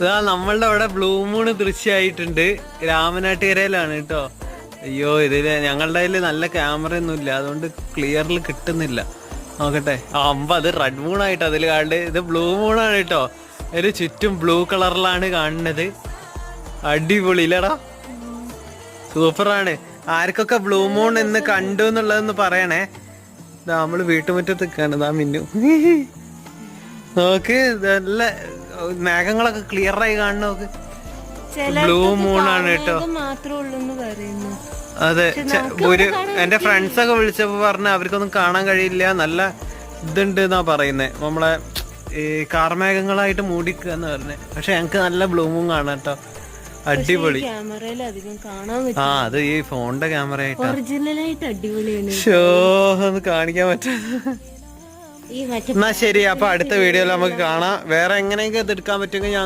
ഇതാ നമ്മളുടെ അവിടെ ബ്ലൂ മൂൺ ദൃശ്യമായിട്ടുണ്ട്. രാമനാട്ടുകരയിലാണ് കേട്ടോ. അയ്യോ ഇതില് ഞങ്ങളുടെ കയ്യില് നല്ല ക്യാമറ ഒന്നും ഇല്ല, അതുകൊണ്ട് ക്ലിയറിൽ കിട്ടുന്നില്ല. നോക്കട്ടെ. അത് റെഡ് മൂൺ ആയിട്ട് അതിൽ കാണുന്നത്. ഇത് ബ്ലൂ മൂണാണ് കേട്ടോ. ഒരു ചുറ്റും ബ്ലൂ കളറിലാണ് കാണുന്നത്. അടിപൊളി ഇല്ലടാ, സൂപ്പറാണ്. ആർക്കൊക്കെ ബ്ലൂ മൂൺ എന്ന് കണ്ടു എന്നുള്ളതെന്ന് പറയണേ. നമ്മള് വീട്ടുമുറ്റത്ത് നിൽക്കാണ്. മിന്നു നോക്ക്, നല്ല മേഘങ്ങളൊക്കെ ക്ലിയർ ആയി കാണുന്ന നോക്ക്. ബ്ലൂ മൂൺ ആണ് കേട്ടോ. അതെ, എന്റെ ഫ്രണ്ട്സ് ഒക്കെ വിളിച്ചപ്പോ പറഞ്ഞ അവർക്കൊന്നും കാണാൻ കഴിയില്ല, നല്ല ഇതുണ്ട് എന്നാ പറയുന്നേ. നമ്മളെ ഈ കാർമേഘങ്ങളായിട്ട് മൂടിക്കാന്ന് പറഞ്ഞേ. പക്ഷെ ഞങ്ങക്ക് നല്ല ബ്ലൂ മൂൺ കാണാം കേട്ടോ. അടിപൊളി. അത് ഈ ഫോണിന്റെ ക്യാമറ ആയിട്ടാണ്. ഷോ ഒന്ന് കാണിക്കാൻ പറ്റും. എന്നാ ശരി, അപ്പൊ അടുത്ത വീഡിയോയിൽ നമുക്ക് കാണാം. വേറെ എങ്ങനെയൊക്കെ ഇത് എടുക്കാൻ പറ്റുമെങ്കിൽ ഞാൻ